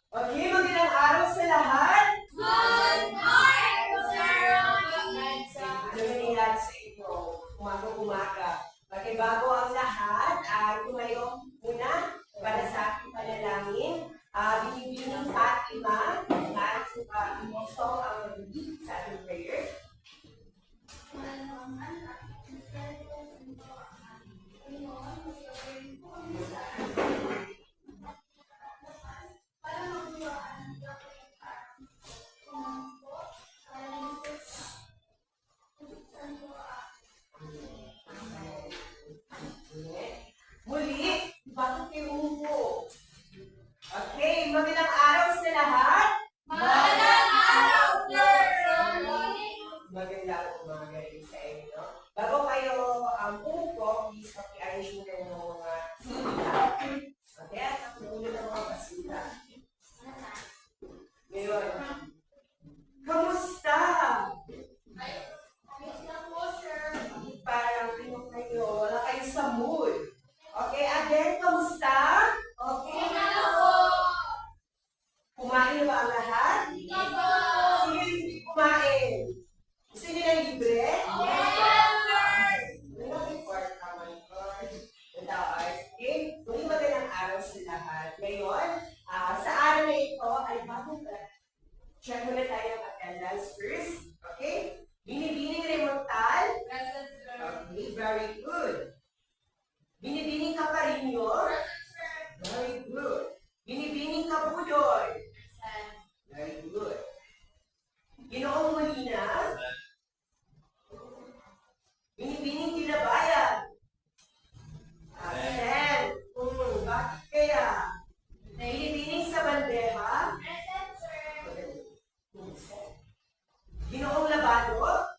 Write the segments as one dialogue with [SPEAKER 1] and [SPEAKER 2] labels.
[SPEAKER 1] Okay, magandang araw sa lahat.
[SPEAKER 2] Good morning, sir!
[SPEAKER 1] Ano nangyayari sa inyo? Umaga-umaga. Bago ang lahat, tumayo muna para sa ating panalangin. Binibining Fatima at ito ang mag-lead sa ating prayer. Muli, bakit kayo umupo? Okay, magandang araw sa lahat.
[SPEAKER 2] Magandang araw, sir!
[SPEAKER 1] Magandang umaga rin sa inyo. Bago kayo umupo, please paki-arrange mo ng mga sila. Okay, at nakunin ng mga basura. Ngayon, kamusta? Parang ano kayo, wala kayo sa mood. Okay, again, kamusta? Okay? Kumain ba ang lahat? Sino yung hindi kumain? Gusto niyo ng libre? Okay? Muli magandang araw sa lahat. Ngayon, sa araw na ito ay bago check muna tayo ang attendance first. Okay? Binibining Remontal. Okay, very good. Binibining Caparinho. Very good. Binibining Kapudoy. Very good. Ginoong Molina. Binibining Tilabayan. Absent. Bakit kaya? Binibining sa bandeja. Ginoong Labado.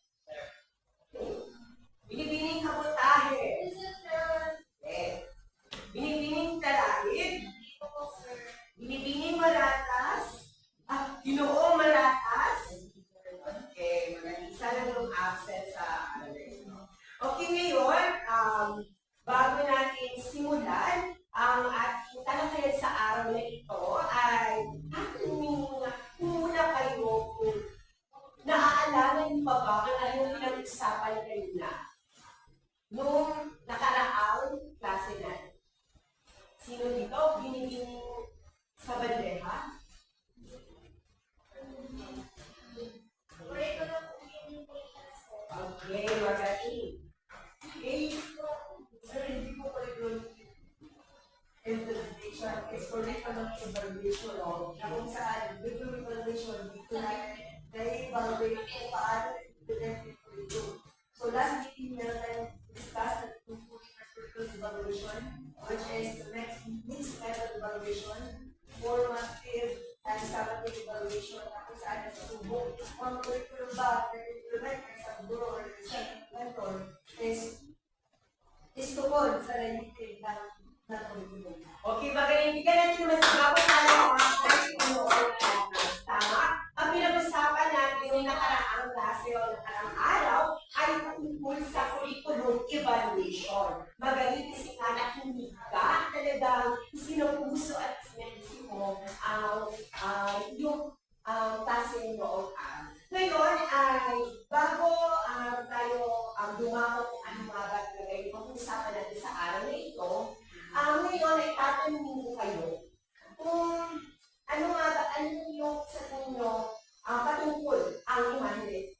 [SPEAKER 1] Binibining Kabutahe. Binibining Talahid. Binibining Maratas. Ginoong Maratas. Okay, isa lang yung absent sa ano na ito. Okay, ngayon, bago natin simulan, ang ating talakayan sa araw na ito ay muna kayo kung naaalala niyo pa ba kung anong pinag-usapan kayo na nung nakaraang klase natin? Sino dito binibining sa bandeja? Okay, magaling. Okay, sir, hindi ko pa rin interpretation is correct pa ng evaluation o na kung saan with yung evaluation dito na na-evaluate kung paano i-implement ito. So last meeting meron tayong discuss at two evaluation which is the mixed method evaluation, formative and summative evaluation na kung saan natutubog ang curriculum ba na-implement ng isang guro or isang mentor is tukol sa related ng curriculum. Okay, magaling. Bigyan natin naman sa bagong tama. Ang pinag-usapan natin yung nakaraang klase o nakaraang araw ay tungkol sa curriculum evaluation. Magaling kasi nga na hindi ka talagang sinupuso at sinensi mo yung klase noong araw. Ngayon ay bago tayo dumako kung ano mga bagay pag-usapan natin sa araw na ito, ngayon ay tatanungin ko kayo kung ano yung sa inyo patungkol ang imahe.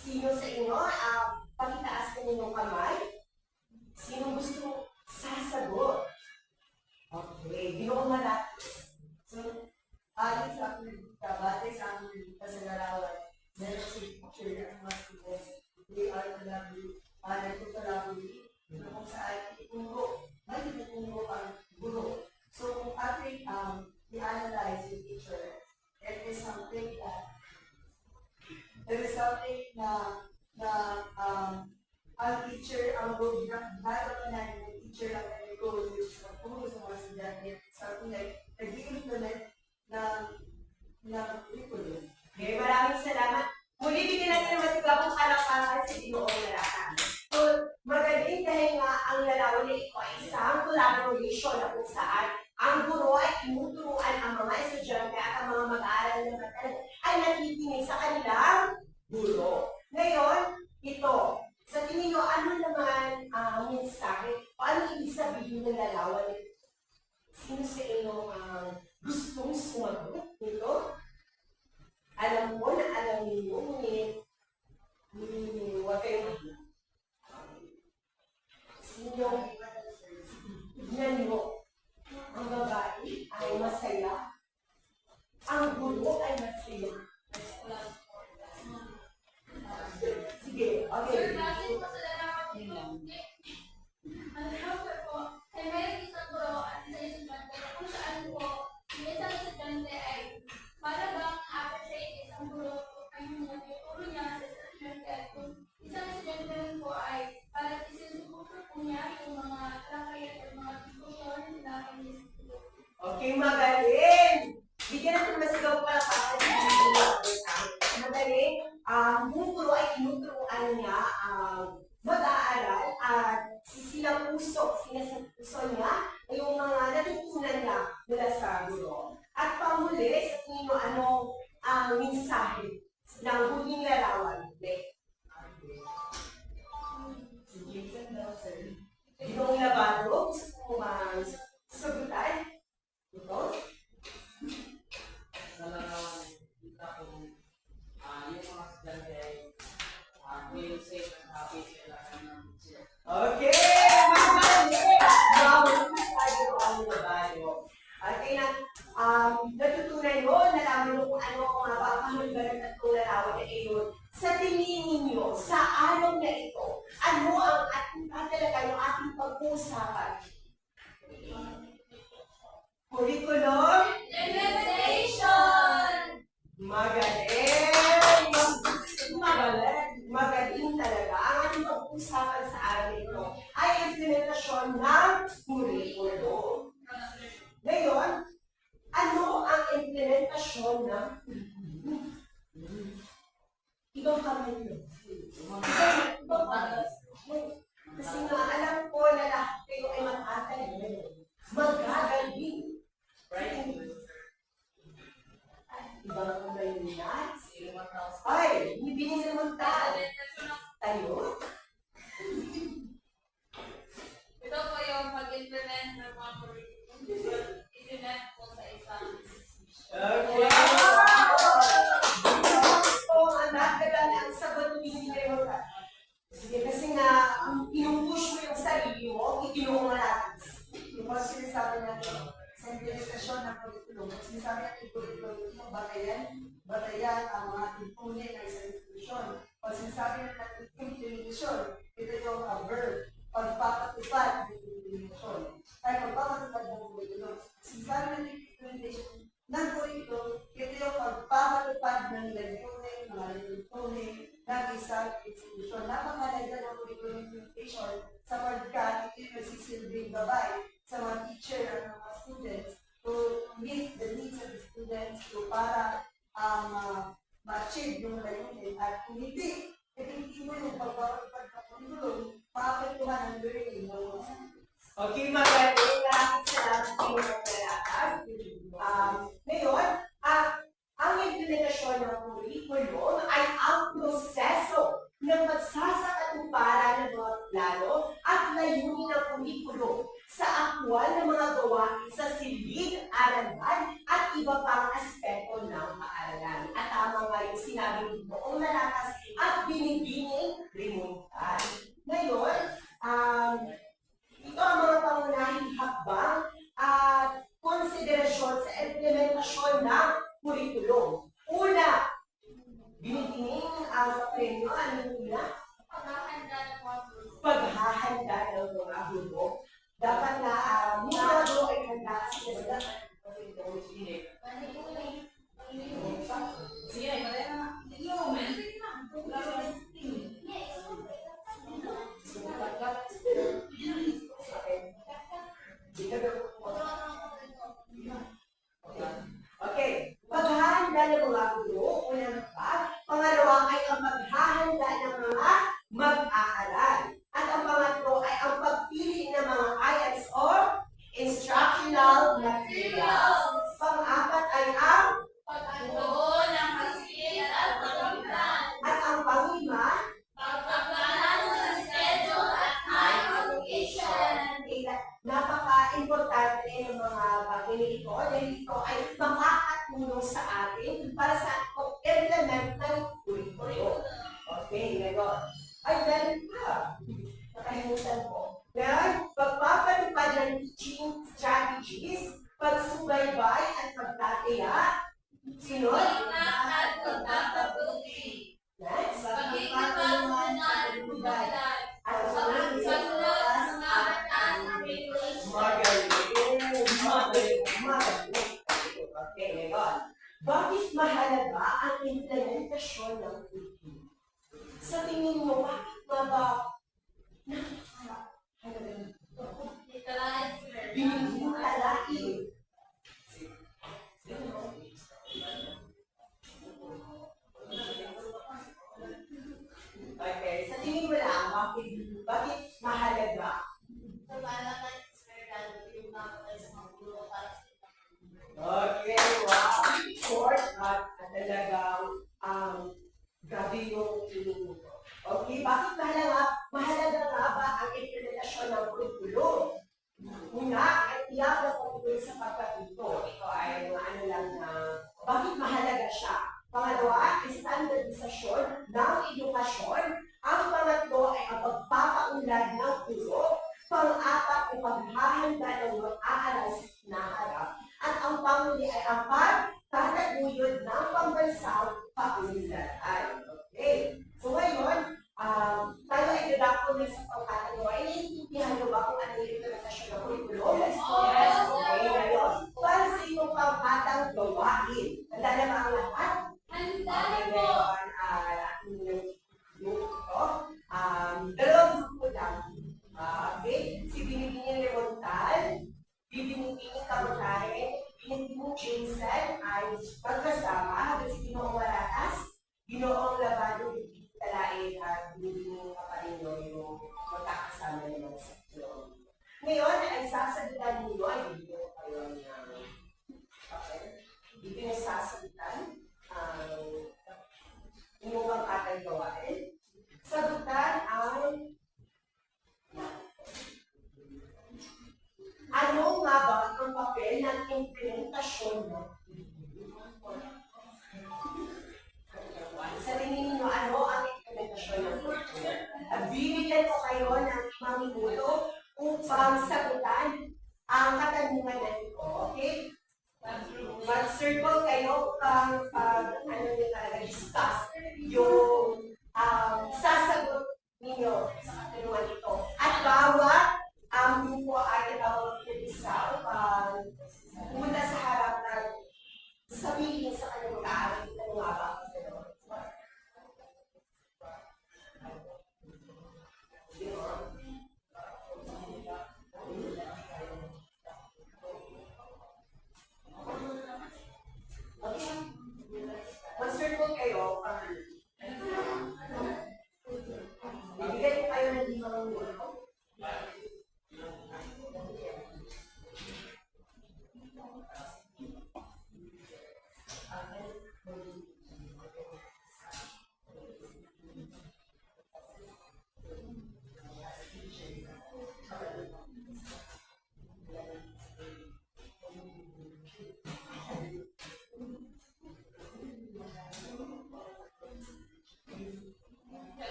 [SPEAKER 1] Sino sa inyo, pakitaas ka ninyong kamay? Sino gusto sasagot? Okay, Ginoong Malatis. So, ayon sa aking kabate, sa aking kasalarawan, meron si picture ng mga students. They are nagtutalabuli na kung saan ituro, may ituturo ang guro. So, kung ating i-analyze yung picture, it is something na ang teacher, ang role na natin ng teacher lang na role is magturo sa mga estudyante, something like nag-implement ng curriculum. Okay, maraming salamat. Muli, bigyan natin naman sa bagong palakpakan si Ginoong Malakas. So, magaling dahil nga ang larawan na ito ay isang collaboration na kung saan ang guro ay tinuturuan ang Okay, magaling! Bigyan natin masigaw pala para sa magaling. Yung guro ay tinuturuan niya mag-aaral at sinasapuso niya yung mga natutunan niya mula sa guro. At pamuli, sa tingin mo anong mensahe ng huling larawan? Sige, sandal, sir. Itong labado, gusto ko sagutan? Ito?
[SPEAKER 3] Sa larawan, kita ko yung mga estudyante ay feel safe and happy sila ng sila.
[SPEAKER 1] Okay! Magaling! Magaling tayo ang labado. Okay na, natutunan mo, nalaman mo kung ano ang mga kahulugan at kung larawan na iyon. Sa tingin ninyo, sa araw na ito, ano ang talaga yung ating pag-uusapan? Curriculum?
[SPEAKER 2] Implementation.
[SPEAKER 1] Magaling! Magaling talaga. Ang ating pag-uusapan sa araw na ito ay implementasyon ng curriculum. Ngayon, ano ang implementasyon ng curriculum? Ibang kamay nyo. Ibang kamay. Kasi nga, alam ko na lahat kayo ay magkagaling. Magkagaling. Ibang kamay nyo. Ay, hindi naman tayo. Tayo?
[SPEAKER 2] Ito po yung pag-implement ng mga curriculum. Implement po sa isang institution.
[SPEAKER 1] Okay. Ang nagdala ang sagot hindi kayo magkagaling. Sige, kasi nga, pinupush mo yung sarili mo, ikinuha natin.
[SPEAKER 4] Yung mga sinasabi natin sa implementasyon ng curriculum, sinasabi natin curriculum, yung batayan ang mga tuntunin ng isang institusyon. Pag sinasabi natin implementasyon, ito yung verb, pagpapatupad ng implementasyon. Ay, pagpapatupad ng curriculum. Sinasabi natin implementation ng curriculum, ito yung pagpapatupad ng layunin, mga tuntunin ng isang institusyon. Napakalaga ng curriculum implementation sapagkat ito yung nagsisilbing gabay sa mga teacher at mga students to meet the needs of the students to para ma-achieve yung layunin. At kung hindi, mo yung pagpapatupad ng curriculum, maapektuhan ang learning ng mga students.
[SPEAKER 1] Okay, magaling. Maraming salamat sa inyong pagkalakas. Ngayon, ang implementasyon ng curriculum ay ang proseso ng pagsasakatuparan ng mga plano at layunin ng curriculum sa aktwal na mga gawain sa silid, aralan, at iba pang aspeto ng paaralan. At tama nga yung sinabi ng buong nalakas at binibining rimuntan. Ngayon, ito ang mga pangunahing hakbang at konsiderasyon sa implementasyon ng curriculum. Una, binibining ang premyo. Ano una?
[SPEAKER 2] Paghahanda ng mga guro.
[SPEAKER 1] Paghahanda ng mga guro. Dapat na mga guro ay handa kasi sila. Okay, paghahanda ng mga guro, unang pa. Pangalawa ay ang paghahanda ng mga mag-aaral. At ang pangatlo ay ang pagpili ng mga IELTS or instructional materials. Pang-apat ay ang
[SPEAKER 2] Pagtuon ng hasil at pagkakitaan.
[SPEAKER 1] at ang panglima
[SPEAKER 2] Pagpaplano ng schedule at time allocation.
[SPEAKER 1] napaka-importante ng mga bagay nito dahil ito ay makakatulong sa atin para sa pag-implement ng curriculum. Okay, ngayon. Ay, dahil ka. Nakalimutan ko. Ngayon, pagpapalupad ng teaching strategies, pagsubaybay at pagtataya. Sunod?
[SPEAKER 2] Pagnak at pagpapabuti.
[SPEAKER 1] Next.
[SPEAKER 2] Pagkikipagpunan ng komunidad.
[SPEAKER 1] At
[SPEAKER 2] Pagsunod sa mga batas ng regulations.
[SPEAKER 1] Magaling. Okay, ngayon. Bakit mahalaga ang implementasyon ng curriculum? Sa tingin mo, bakit ba
[SPEAKER 2] Dito lang, sir.
[SPEAKER 1] binigyan kalain sa pagkatuto. Ito ay mga ano lang na bakit mahalaga siya. Pangalawa, standardisasyon ng edukasyon. Ang pangatlo ay ang pagpapaunlad ng guro. Pang-apat ay paghahanda ng mag-aaral sa hinaharap. At ang panghuli ay ang pagtataguyod ng pambansang paunlaran. Okay. So ngayon, tayo ay document sa pangkatalo. Ay naiintindihan nyo ba kung ano yung implementasyon ng kurikulum?
[SPEAKER 2] Yes.
[SPEAKER 1] Okay, ngayon. Para sa inyong pangkatang gawain. Handa na ba ang lahat?
[SPEAKER 2] Handa
[SPEAKER 1] Okay,
[SPEAKER 2] na po.
[SPEAKER 1] ngayon, yung ito. Dalawang grupo lang. Okay? Si Binibining Lemontal, Binibining Kamutahe, Binibining Jason ay magkasama hanggang si Ginoong Maratas, Ginoong Labado, Talain at Binibining Kaparino yung magkakasama naman sa ito. Ngayon ay sasagutan ninyo ay bibigyan ko kayo ng dito yung sasagutan inyong pangkatang gawain. Sagutan ay ano nga ba ang papel ng implementasyon mo? Sa tingin niyo, ano ang implementasyon ng kurikulum? Bibigyan ko kayo ng 5 minuto upang sagutan ang katanungan na ito. Okay? Mag-circle kayo upang discuss yung sasagot ninyo sa katanungan ito. At bawat ang grupo ay tawag ng isa upang pumunta sa harap ng sabihin sa kanyang mag-aaral na nga ba ang katanungan. Okay. Mag-circle kayo. Bibigyan ko kayo ng 5 minuto.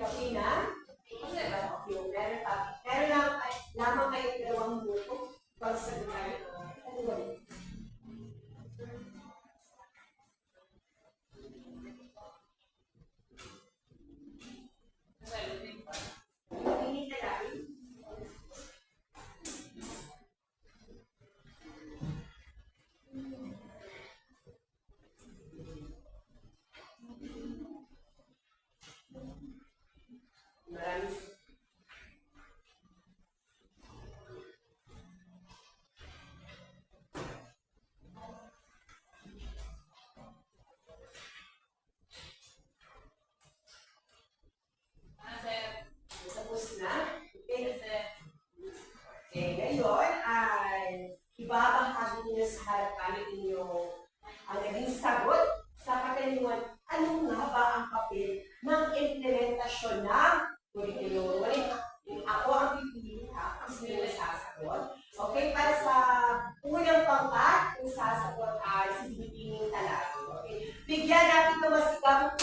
[SPEAKER 1] Okay na? Meron pa. Meron lamang kayo 2 minuto para sagutan. Mainit na lang. Maraming tapos na. Okay, ngayon ay ibabahagi niyo sa harapan ninyo ang naging sagot sa katanungan, ano nga ba ang papel ng implementasyon ng kurikulum? Ako ang pipili, ako sila sasagot. Okay, para sa unang pangkat, yung sasagot ay si Bibining Talago. Okay, bigyan natin ng masikap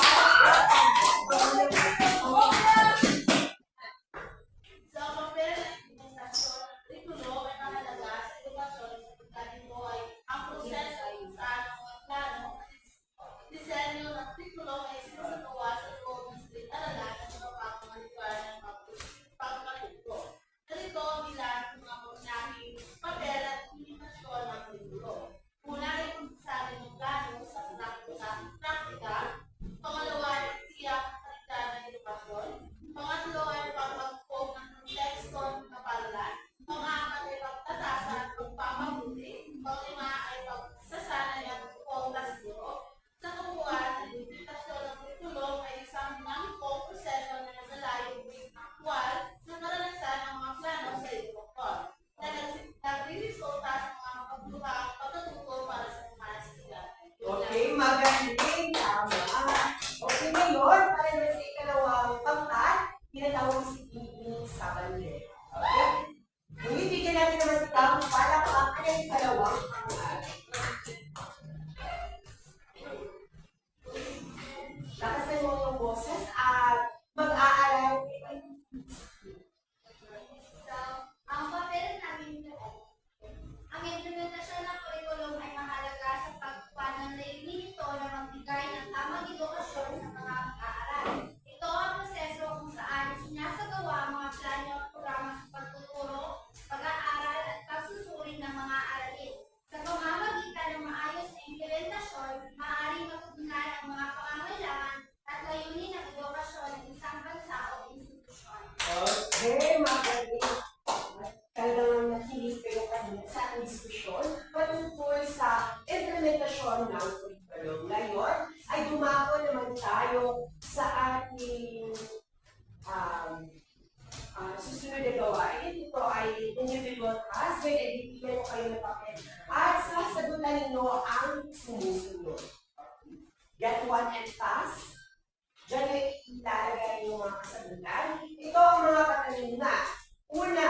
[SPEAKER 1] mo yung boses at mag-aaral.
[SPEAKER 5] So, ang papel namin doon, ang implementasyon ng curriculum ay mahalaga sa pagpananayik nito na magbigay ng tamang edukasyon sa mga mag-aaral. Ito ang proseso kung saan sinasagawa ang mga plano at programa sa pagtuturo, pag-aaral at pagsusuri ng mga aralin. Sa pamamagitan ng maayos na implementasyon, maaaring matugunan ang mga pangangailangan at layunin ng edukasyon ng isang bansa o institusyon.
[SPEAKER 1] Okay, magaling. Talagang nakinig kayo kanina sa ating diskusyon patungkol sa implementasyon ng curriculum. Ngayon ay dumako naman tayo sa ating susunod na gawain. Ito ay individual task. May bibigyan ko kayo ng papel. At sasagutan ninyo ang sumusunod. Get one and task. Diyan ay ilalagay yung mga kasagutan. Ito ang mga katanungan. Una,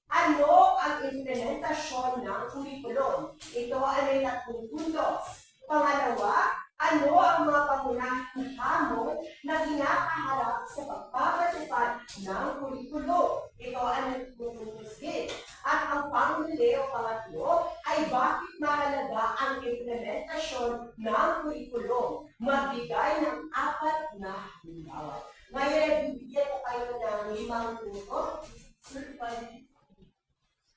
[SPEAKER 1] ano ang implementasyon ng curriculum? Ito ay may 3 puntos. Pangalawa, ano ang mga pangunahing hamon na kinakaharap sa pagpapatupad ng curriculum? Ito ay may 3 puntos din. At ang panghuli o pangatlo ay bakit mahalaga ang implementasyon ng curriculum? Magbigay ng 4 na halimbawa. Ngayon, bibigyan ko kayo ng 5 minuto.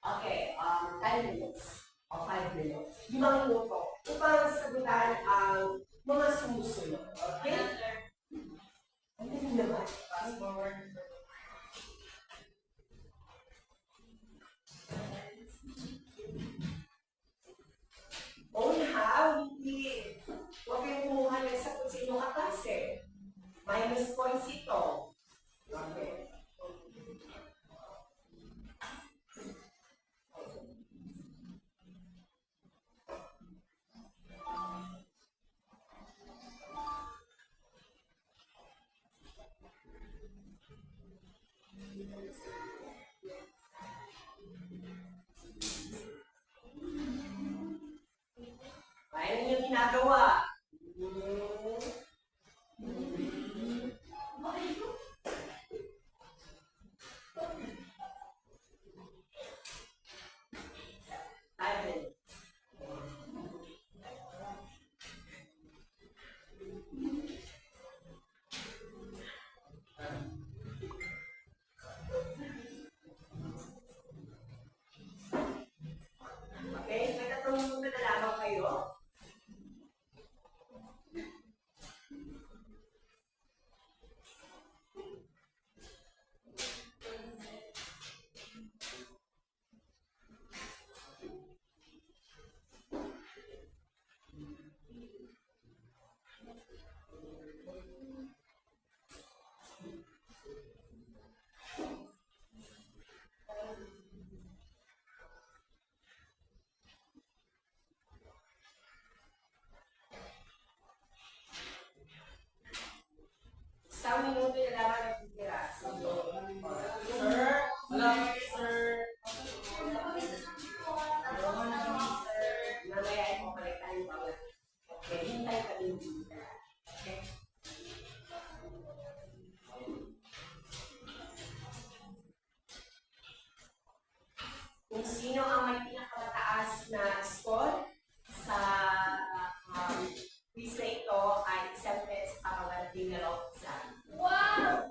[SPEAKER 1] Okay, 10 minutes o 5 minutes. 5 minuto upang sagutan ang mga sumusunod. Okay? Ano naman?
[SPEAKER 3] Fast forward.
[SPEAKER 1] Hindi. Huwag kayong kumuha ng sa kung sino kaklase. Minus points ito. Okay. Kaya ninyo ginagawa. Okay, may 3 minuto na lamang kayo. Isang minuto na lamang ang titira. Sir,
[SPEAKER 3] Wala, sir.
[SPEAKER 1] mamaya ay kumalit tayo bawat. Okay, hintay kami yung titira. Okay? Kung sino ang may pinakamataas na score sa quiz na ito ay accepted sa pangalating na law exam.
[SPEAKER 5] Wow!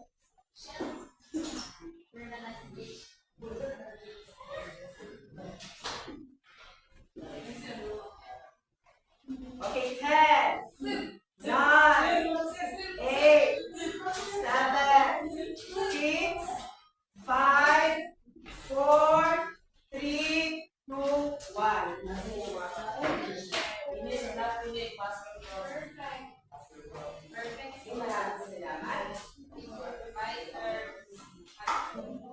[SPEAKER 1] Okay, 10, 9, 8, 7, 6, 5, 4, 3, 2, 1.
[SPEAKER 3] Hindi, sa lahat hindi. Fast forward.
[SPEAKER 1] Maraming salamat.
[SPEAKER 2] Bye, sir.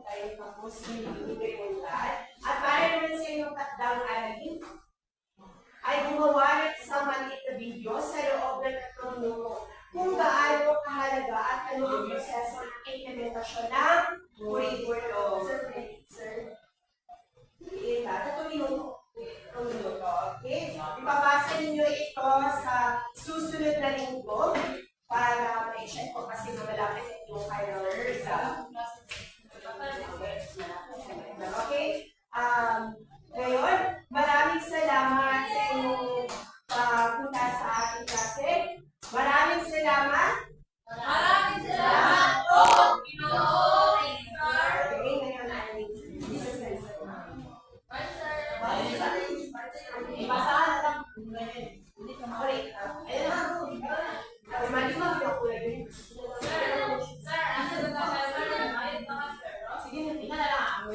[SPEAKER 1] Tayo tapos binibigay mo lahat. At para naman sa inyong takdang aralin, ay gumawa ng isang maliit na video sa loob ng 3 minuto kung gaano kahalaga at ano ang proseso ng implementasyon ng curriculum. Sir, ita, 3 minuto. 3 minuto, okay? Ipabasa ninyo ito sa susunod na linggo para ma-check po kasi malapit yung final result. Okay? Ngayon, maraming salamat sa inyong punta sa ating klase. Maraming salamat.
[SPEAKER 2] Maraming salamat po, Ginoo, Sir.
[SPEAKER 1] Okay, ngayon ay business.
[SPEAKER 2] Bye, sir.
[SPEAKER 1] Ibasahan na lang. Hindi ka makuli. Ayun na. Malimang yung kulay.
[SPEAKER 2] Sir, ano ba tayo? Sir, ayun na nga, sir.
[SPEAKER 1] Sige, hindi na lang.